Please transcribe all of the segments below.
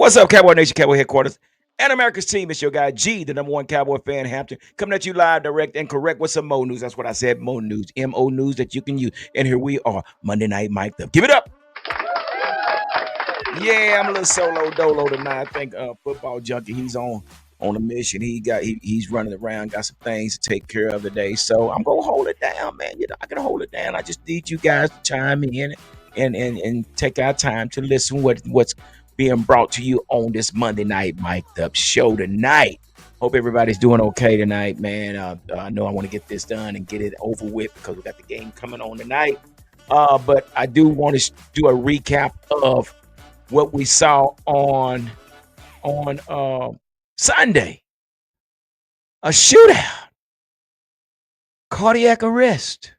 What's up, Cowboy Nation, Cowboy Headquarters, and America's team? It's your guy G, the number one Cowboy fan, Hampton, coming at you live, direct, and correct with some Mo news. That's what I said, Mo news, M-O news that you can use. And here we are, Monday Night Mic'd Up. Give it up. Yeah, I'm a little solo dolo tonight. I think football junkie, he's on a mission. He's running around, got some things to take care of today. So I'm gonna hold it down, man. I can hold it down. I just need you guys to chime in and take our time to listen what's being brought to you on this Monday Night Mic'd Up show tonight. Hope everybody's doing okay tonight, man. I know I want to get this done and get it over with because we got the game coming on tonight. But I do want to do a recap of what we saw on Sunday. A shootout, cardiac arrest,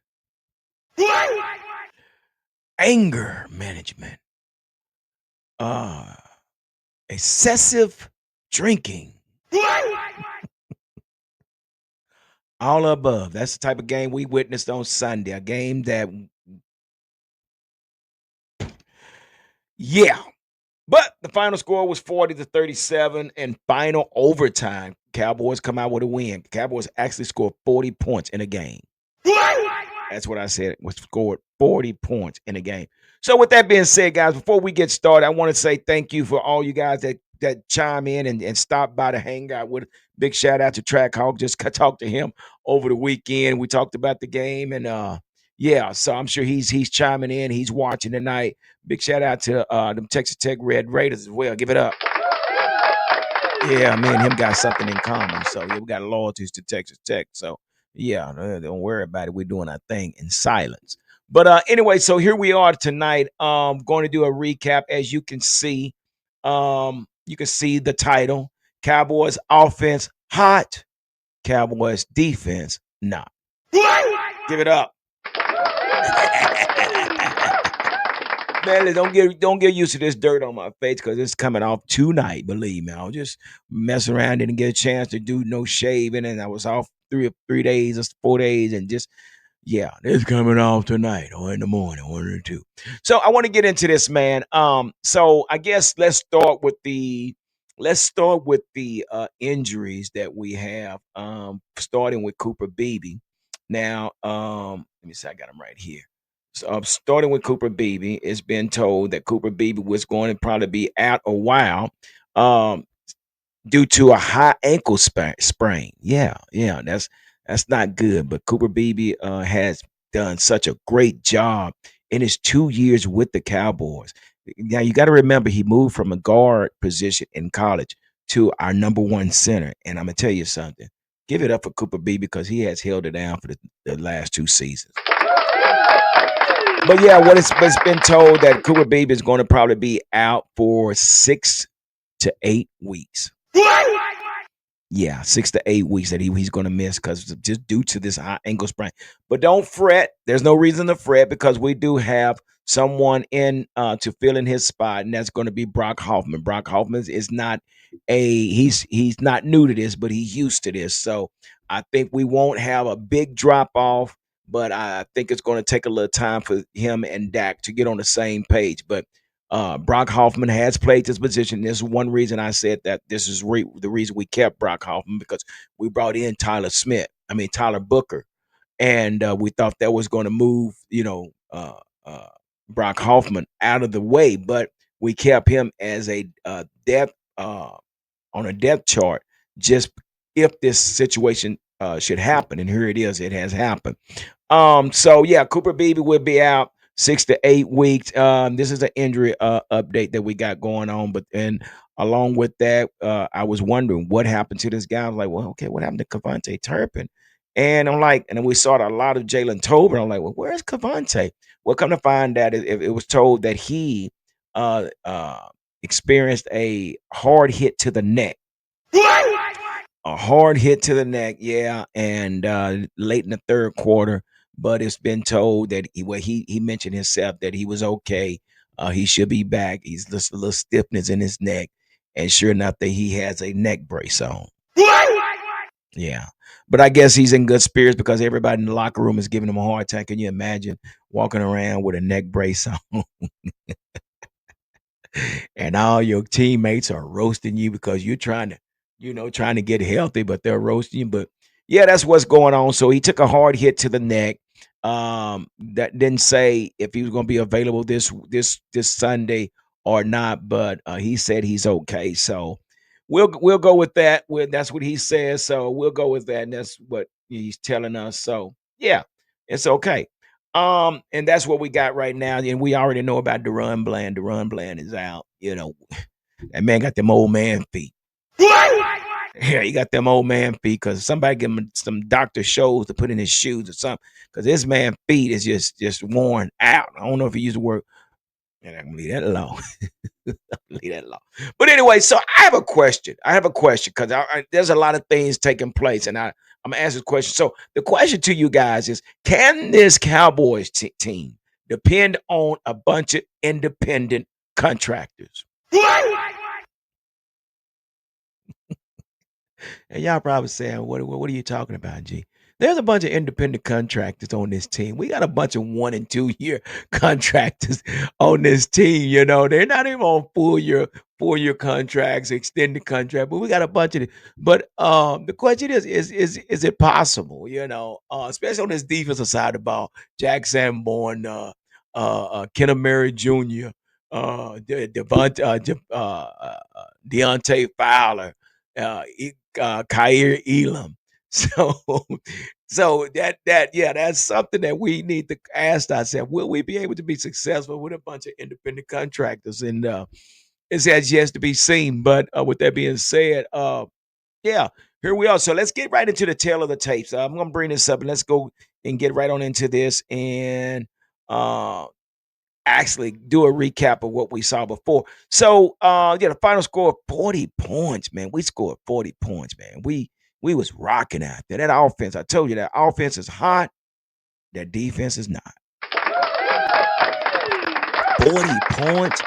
anger management, excessive drinking, all above. That's the type of game we witnessed on Sunday. A game that, yeah. But the final score was 40-37 in final overtime. Cowboys come out with a win. Cowboys actually scored 40 points in a game. That's what I said. Was scored 40 points in a game. So with that being said, guys, before we get started, I want to say thank you for all you guys that chime in and stop by to hang out with. Big shout out to Track Hawk. Just talked to him over the weekend. We talked about the game and yeah, so I'm sure he's chiming in. He's watching tonight. Big shout out to them Texas Tech Red Raiders as well. Give it up. Yeah, me and him got something in common. So yeah, we got loyalties to Texas Tech. So yeah, don't worry about it. We're doing our thing in silence. But anyway, so here we are tonight. Going to do a recap. As you can see the title: Cowboys offense hot, Cowboys defense not. Give it up. Man, don't get used to this dirt on my face because it's coming off tonight. Believe me, I was just messing around, didn't get a chance to do no shaving, and I was off 3 days or 4 days, and just yeah, it's coming off tonight or in the morning, 1 or 2. So I want to get into this, man. So I guess let's start with the injuries that we have. Starting with Cooper Beebe. Now, let me see, I got him right here. So, starting with Cooper Beebe, it's been told that Cooper Beebe was going to probably be out a while um, due to a high ankle sprain. Yeah, that's not good. But Cooper Beebe has done such a great job in his 2 years with the Cowboys. Now you got to remember he moved from a guard position in college to our number one center, and I'm gonna tell you something. Give it up for Cooper Beebe because he has held it down for the last 2 seasons. But yeah, it's been told that Cooper Beebe is going to probably be out for 6 to 8 weeks. Yeah, 6 to 8 weeks that he's going to miss because just due to this high ankle sprain. But don't fret. There's no reason to fret because we do have someone in to fill in his spot, and that's going to be Brock Hoffman. Brock Hoffman is not he's not new to this, but he's used to this. So I think we won't have a big drop off, but I think it's going to take a little time for him and Dak to get on the same page. But Brock Hoffman has played this position. This is one reason I said that this is the reason we kept Brock Hoffman because we brought in Tyler Booker, and we thought that was going to move, Brock Hoffman out of the way, but we kept him as a depth on a depth chart just if this situation should happen, and here it is, it has happened. So yeah, Cooper Beebe will be out 6 to 8 weeks. This is an injury update that we got going on, but and along with that, I was wondering what happened to this guy. I was like, well, okay, what happened to Cavante Turpin? And I'm like, and then we saw a lot of Jalen Tobin. I'm like, well, where's Cavante? Well, come to find out, it was told that he uh, uh, experienced a hard hit to the neck. A hard hit to the neck, yeah, and late in the third quarter. But it's been told that he mentioned himself that he was okay. He should be back. He's just a little stiffness in his neck, and sure enough, that he has a neck brace on. Yeah, but I guess he's in good spirits because everybody in the locker room is giving him a hard time. Can you imagine walking around with a neck brace on? and all your teammates are roasting you because you're trying to, trying to get healthy, but they're roasting you. But yeah, that's what's going on. So he took a hard hit to the neck. That didn't say if he was going to be available this Sunday or not, but he said he's okay. So we'll go with that. That's what he says. So we'll go with that, and that's what he's telling us. So yeah, it's okay. And that's what we got right now. And we already know about Deron Bland. Deron Bland is out. That man got them old man feet. Yeah, he got them old man feet because somebody give him some doctor shows to put in his shoes or something. Because this man feet is just worn out. I don't know if he used the word. And I'm gonna leave that alone. Leave that alone. But anyway, so I have a question. Because there's a lot of things taking place, and I'm gonna ask this question. So the question to you guys is: can this Cowboys team depend on a bunch of independent contractors? And y'all probably saying, what are you talking about, G? There's a bunch of independent contractors on this team. We got a bunch of 1 and 2 year contractors on this team. They're not even on full year contracts, extended contract, but we got a bunch of it. But the question is it possible? Especially on this defensive side of the ball, Jack Sanborn, Kenneth Murray Jr., Deontay Fowler, Khair Elam. So, so that's something that we need to ask ourselves: will we be able to be successful with a bunch of independent contractors? And it's as yet to be seen. But with that being said, yeah, here we are. So let's get right into the tail of the tapes. I'm gonna bring this up and let's go and get right on into this and uh, actually do a recap of what we saw before. So yeah, the final score of 40 points, man. We scored 40 points, man. We was rocking out there. That offense, I told you that offense is hot, that defense is not. 40 points.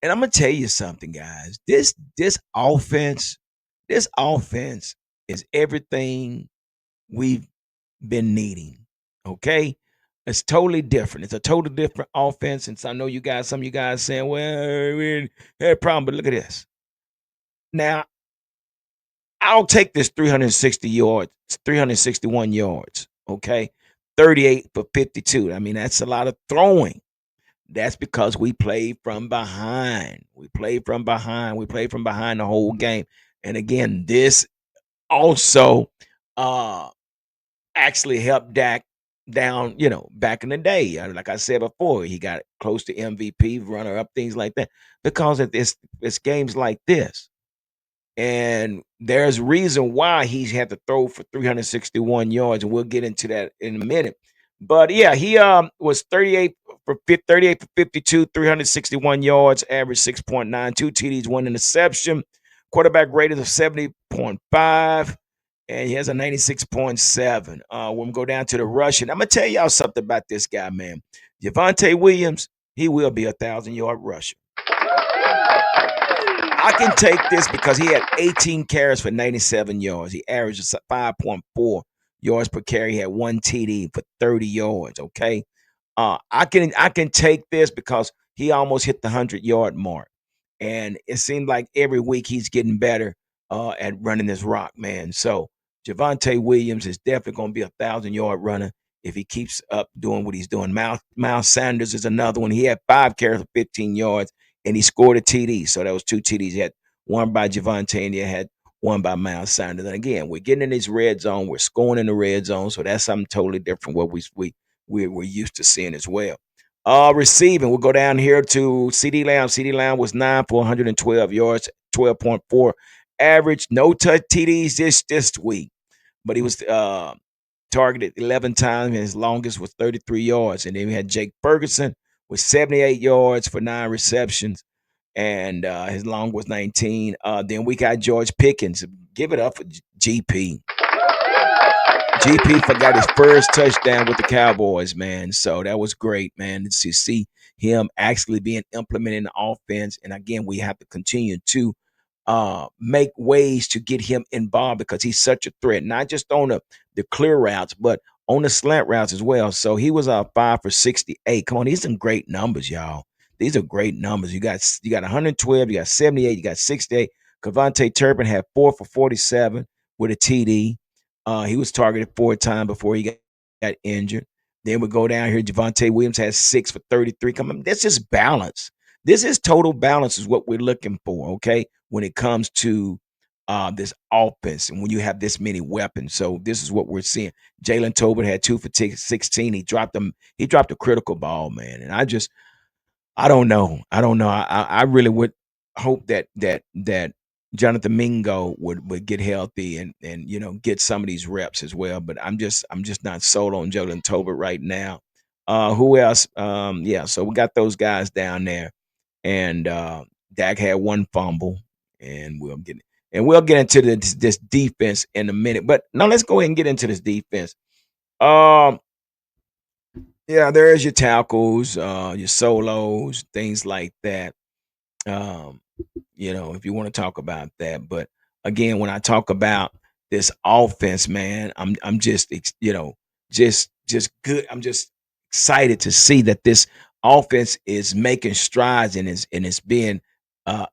And I'm gonna tell you something, guys. This offense is everything we've been needing. Okay. It's totally different. It's a totally different offense. And so I know some of you guys saying, well, we had a problem, but look at this. Now, I'll take this 360 yards, 361 yards. Okay. 38 for 52. I mean, that's a lot of throwing. That's because we played from behind. We played from behind. We played from behind the whole game. And again, this also uh actually helped Dak down, back in the day. Like I said before, he got close to MVP, runner up, things like that. Because of it's games like this. And there's reason why he's had to throw for 361 yards, and we'll get into that in a minute. But yeah, he was 38 for 52, 361 yards, average 6.92 TDs, one interception, quarterback rating of 70.5, and he has a 96.7. When we go down to the rushing, I'm gonna tell y'all something about this guy, man. Javonte Williams, he will be 1,000-yard rusher. I can take this because he had 18 carries for 97 yards. He averaged 5.4 yards per carry. He had one TD for 30 yards. Okay. I can take this because he almost hit the 100-yard mark. And it seemed like every week he's getting better at running this rock, man. So Javonte Williams is definitely going to be 1,000-yard runner if he keeps up doing what he's doing. Miles Sanders is another one. He had 5 carries for 15 yards and he scored a TD. So that was 2 TDs. He had one by Javonte and he had one by Miles Sanders. And again, we're getting in this red zone. We're scoring in the red zone. So that's something totally different what we're used to seeing as well. Receiving, we'll go down here to CD Lamb. CD Lamb was 9 for 112 yards, 12.4 average. No touch TDs this week, but he was targeted 11 times, and his longest was 33 yards. And then we had Jake Ferguson with 78 yards for 9 receptions, and his long was 19. Then we got George Pickens. Give it up for GP. GP forgot his first touchdown with the Cowboys, man. So that was great, man, to see him actually being implemented in the offense. And again, we have to continue to make ways to get him involved because he's such a threat, not just on the clear routes, but on the slant routes as well. So he was 5 for 68. Come on, these some great numbers, y'all. these are great numbers. You got 112, you got 78, you got 68. Cavante Turpin had 4 for 47 with a TD. He was targeted 4 times before he got injured. Then we go down here. Javonte Williams has 6 for 33. Come on, that's just balance. This is total balance, is what we're looking for. Okay, when it comes to this offense, and when you have this many weapons, so this is what we're seeing. Jalen Tolbert had 2 for 16. He dropped them. He dropped a critical ball, man, and I don't know. I don't know. I really would hope that Jonathan Mingo would get healthy and get some of these reps as well. But I'm just not sold on Jalen Tolbert right now. Who else? Yeah. So we got those guys down there, and Dak had one fumble, and we'll get into this defense in a minute. But now let's go ahead and get into this defense. Um, yeah, there's your tackles, your solos, things like that. Um, if you want to talk about that. But again, when I talk about this offense, man, I'm just just good. I'm just excited to see that this offense is making strides and it's being uh,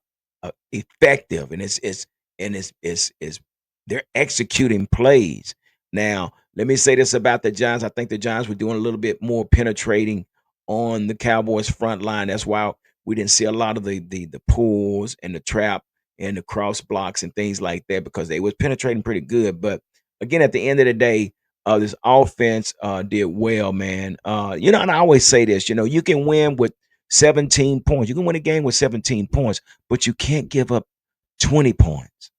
effective, and it's they're executing plays. Now, let me say this about the Giants. I think the Giants were doing a little bit more penetrating on the Cowboys front line. That's why we didn't see a lot of the pulls and the trap and the cross blocks and things like that, because they was penetrating pretty good. But again, at the end of the day, this offense did well, man. And I always say this, you can win with 17 points. You can win a game with 17 points, but you can't give up 20 points.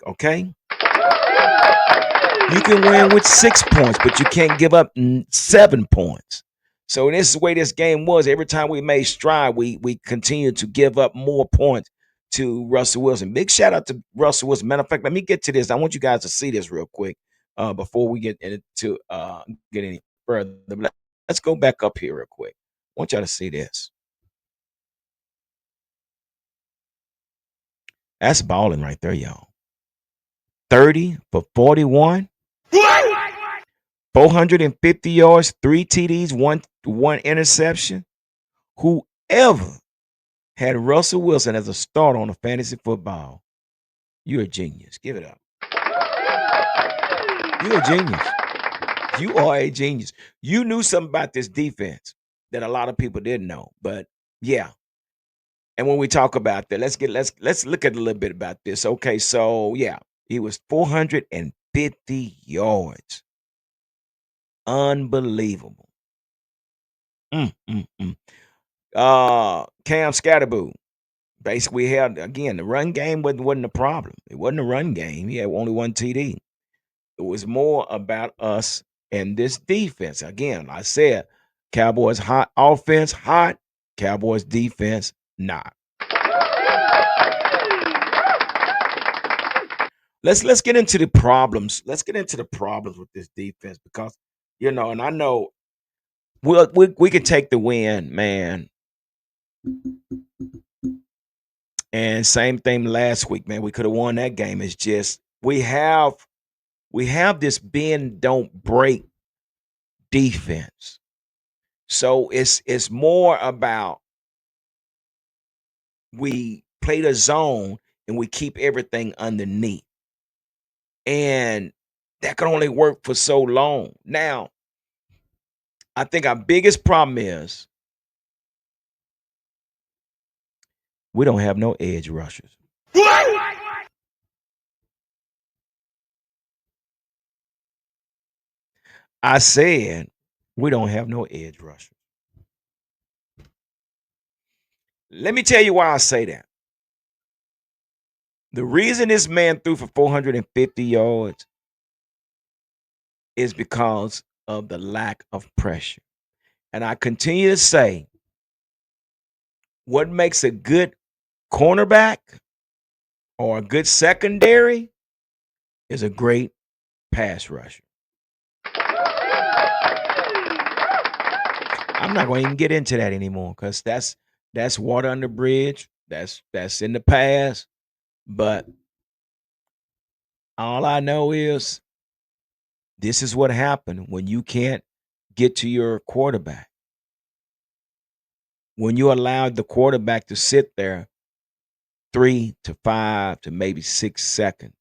Okay? You can win with 6 points, but you can't give up 7 points. So this is the way this game was. Every time we made stride, we continued to give up more points to Russell Wilson. Big shout out to Russell Wilson. Matter of fact, let me get to this. I want you guys to see this real quick before we get into get any further. Let's go back up here real quick. I want y'all to see this. That's balling right there, y'all. 30 for 41. 450 yards, 3 TDs, one interception. Whoever had Russell Wilson as a start on a fantasy football, you're a genius. Give it up. You're a genius. You are a genius. You knew something about this defense that a lot of people didn't know. But yeah. And when we talk about that, let's look at a little bit about this. Okay, so yeah, he was 450 yards. Unbelievable. Mm, mm, mm. Cam Scatterboo basically had, again, the run game wasn't a problem. It wasn't a run game. He had only one TD. It was more about us and this defense. Again, I said, Cowboys hot offense, hot. Cowboys defense, not. Let's get into the problems. Let's get into the problems with this defense, because and I know we can take the win, man. And same thing last week, man. We could have won that game. It's just we have this bend don't break defense. So it's more about we play the zone and we keep everything underneath. And that can only work for so long. Now, I think our biggest problem is we don't have no edge rushers. I said we don't have no edge rushers. Let me tell you why I say that. The reason this man threw for 450 yards is because of the lack of pressure. And I continue to say, what makes a good cornerback or a good secondary is a great pass rusher. I'm not going to even get into that anymore, because that's water under the bridge. That's in the past. But all I know is this is what happened when you can't get to your quarterback. when you allow the quarterback to sit there 3 to 5 to maybe 6 seconds.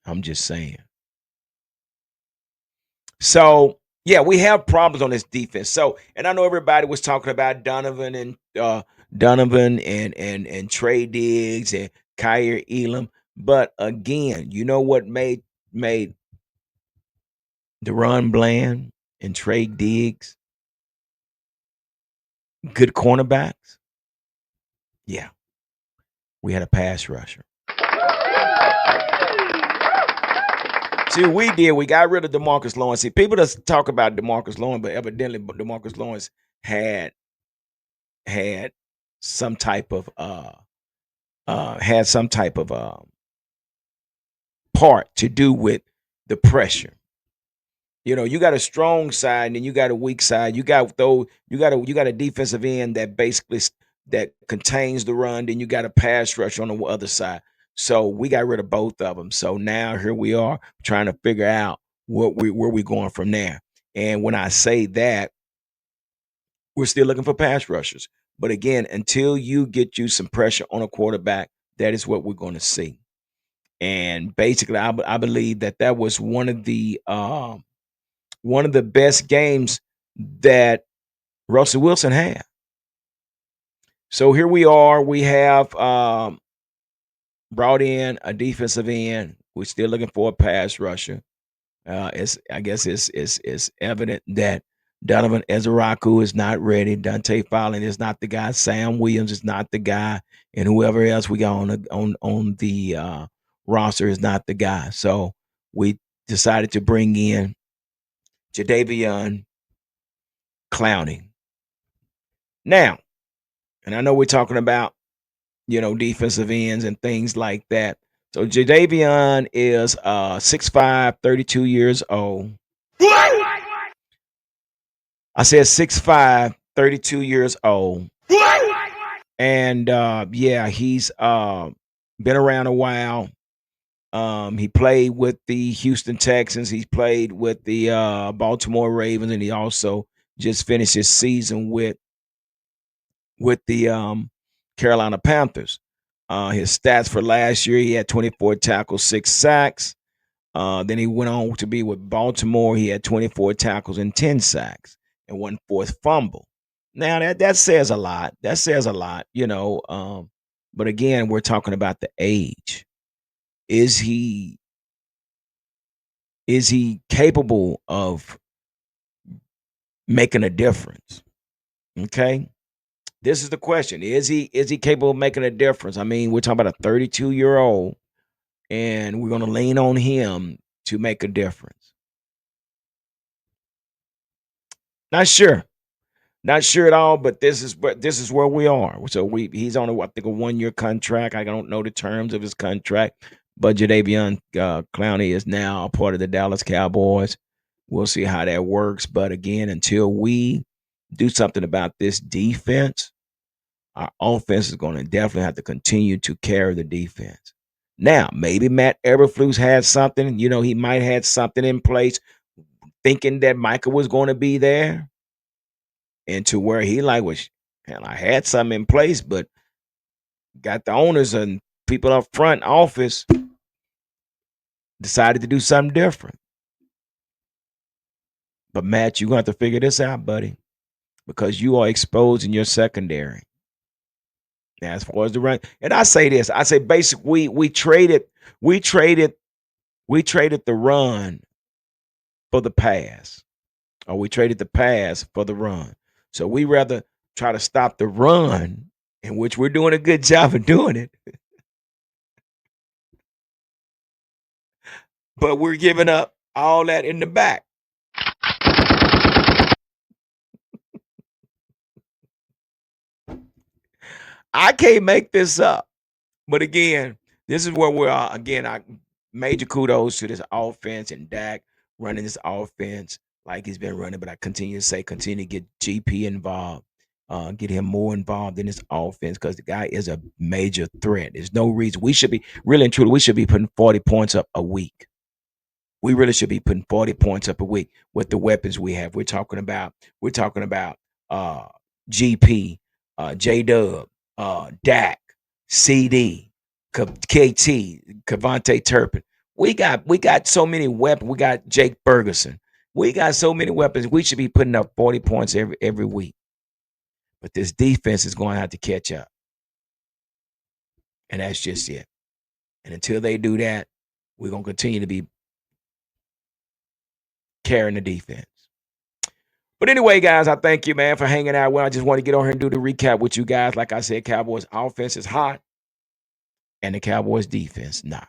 I'm just saying. So yeah, we have problems on this defense. So, and I know everybody was talking about Donovan and Trey Diggs and Kyrie Elam, but again, you know what made Deron Bland and Trey Diggs good cornerbacks? Yeah, we had a pass rusher. See, what we did, we got rid of DeMarcus Lawrence. See, people just talk about DeMarcus Lawrence, but evidently DeMarcus Lawrence had had some type of part to do with the pressure. You know, you got a strong side and then you got a weak side. You got a defensive end that basically that contains the run. Then you got a pass rush on the other side. So we got rid of both of them. So now here we are trying to figure out where we going from there. And when I say that, we're still looking for pass rushers. But again, until you get you some pressure on a quarterback, that is what we're going to see. And basically, I believe that was one of the best games that Russell Wilson had. So here we are. We have brought in a defensive end. We're still looking for a pass rusher. I guess it's evident that Donovan Ezeraku is not ready. Dante Fowler is not the guy. Sam Williams is not the guy, and whoever else we got on the roster is not the guy. So we decided to bring in Jadeveon Clowney. Now, and I know we're talking about, defensive ends and things like that. So Jadavion is 6'5", 32 years old. I said 6'5", 32 years old. And yeah, he's been around a while. He played with the Houston Texans. He played with the Baltimore Ravens, and he also just finished his season with the Carolina Panthers. His stats for last year, he had 24 tackles, 6 sacks. Then he went on to be with Baltimore. He had 24 tackles and 10 sacks and 1/4 fumble. Now that says a lot. That says a lot, but again, we're talking about the age. Is he capable of making a difference? Okay. This is the question. Is he capable of making a difference? I mean, we're talking about a 32-year-old, and we're going to lean on him to make a difference. Not sure. Not sure at all, but this is where we are. So he's on I think a 1-year contract. I don't know the terms of his contract, but Jadeveon Clowney is now a part of the Dallas Cowboys. We'll see how that works. But again, until we do something about this defense, our offense is going to definitely have to continue to carry the defense. Now, maybe Matt Eberflus had something. He might have had something in place, thinking that Michael was going to be there, and to where he was, hell, I had something in place, but got the owners and people up front office decided to do something different. But Matt, you're going to have to figure this out, buddy, because you are exposed in your secondary. Now, as far as the run, and I say this, I say basically we traded the run for the pass, or we traded the pass for the run. So we rather try to stop the run, in which we're doing a good job of doing it, but we're giving up all that in the back. I can't make this up. But again, this is where we are. Again, I major kudos to this offense and Dak running this offense like he's been running. But I continue to get GP involved, get him more involved in this offense, because the guy is a major threat. There's no reason we should be really and truly. We should be putting 40 points up a week. We really should be putting 40 points up a week with the weapons we have. We're talking about uh GP, J Dub, Dak, CD, KT, Cavante Turpin. We got so many weapons. We got Jake Ferguson. We got so many weapons. We should be putting up 40 points every week. But this defense is going to have to catch up. And that's just it. And until they do that, we're going to continue to be carrying the defense. But anyway, guys, I thank you, man, for hanging out. Well, I just want to get on here and do the recap with you guys. Like I said, Cowboys offense is hot and the Cowboys defense not.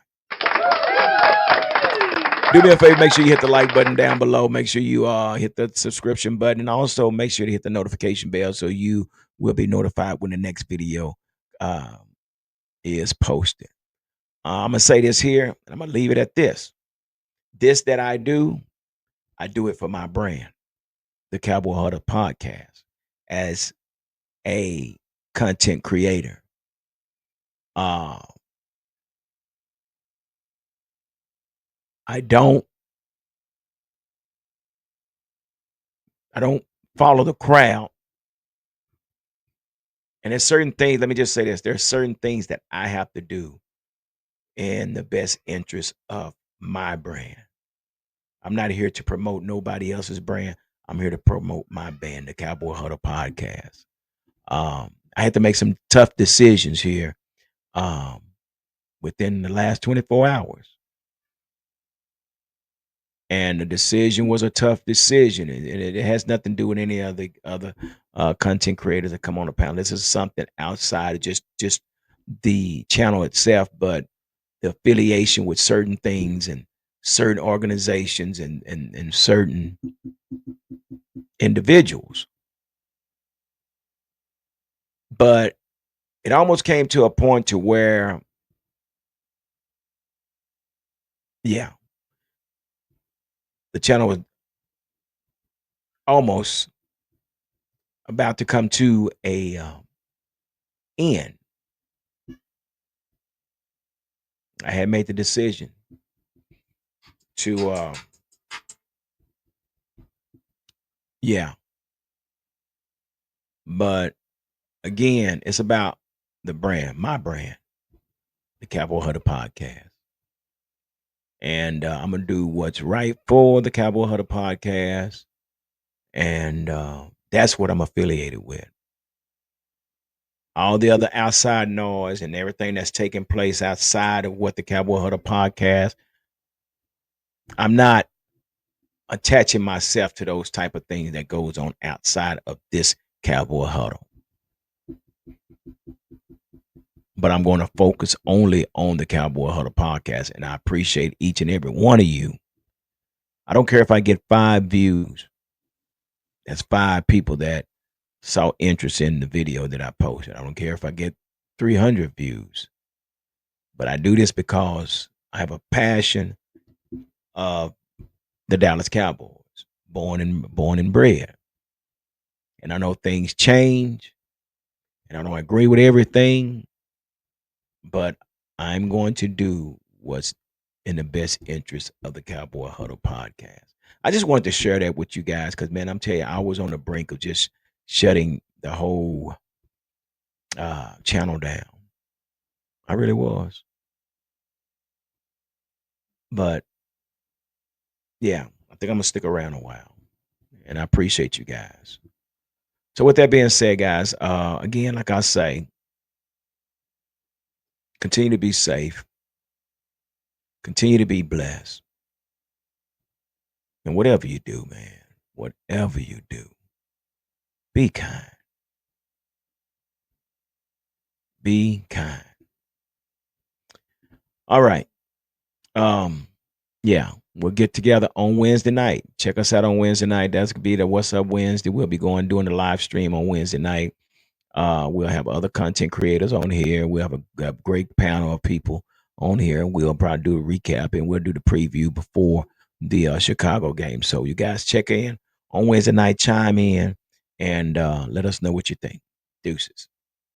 Do me a favor, make sure you hit the like button down below. Make sure you hit the subscription button, and also make sure to hit the notification bell so you will be notified when the next video is posted. I'm gonna say this here, and I'm gonna leave it at this. This that I do it for my brand, the Cowboy Huddle podcast, as a content creator. I don't follow the crowd. And there's certain things, let me just say this. There's certain things that I have to do in the best interest of my brand. I'm not here to promote nobody else's brand. I'm here to promote my band, the Cowboy Huddle podcast. I had to make some tough decisions here within the last 24 hours. And the decision was a tough decision. And it has nothing to do with any other content creators that come on the panel. This is something outside of just the channel itself, but the affiliation with certain things and certain organizations and certain individuals. But it almost came to a point to where, yeah, the channel was almost about to come to a end. I had made the decision to yeah. But again, it's about the brand, my brand, the Cowboy Huddle podcast. And I'm gonna do what's right for the Cowboy Huddle podcast. And that's what I'm affiliated with. All the other outside noise and everything that's taking place outside of what the Cowboy Huddle podcast, I'm not attaching myself to those type of things that goes on outside of this Cowboy Huddle. But I'm going to focus only on the Cowboy Huddle podcast, and I appreciate each and every one of you. I don't care if I get 5 views. That's 5 people that saw interest in the video that I posted. I don't care if I get 300 views. But I do this because I have a passion of the Dallas Cowboys, born and bred. And I know things change, and I don't agree with everything, but I'm going to do what's in the best interest of the Cowboy Huddle podcast. I just wanted to share that with you guys because, man, I'm telling you, I was on the brink of just shutting the whole channel down. I really was. But, yeah, I think I'm going to stick around a while. And I appreciate you guys. So with that being said, guys, again, like I say, continue to be safe. Continue to be blessed. And whatever you do, man, whatever you do, be kind. Be kind. All right. Yeah, we'll get together on Wednesday night. Check us out on Wednesday night. That's gonna be the What's Up Wednesday. We'll be doing the live stream on Wednesday night. We'll have other content creators on here. We'll have a great panel of people on here. We'll probably do a recap and we'll do the preview before the Chicago game. So you guys check in on Wednesday night, chime in, and let us know what you think. Deuces.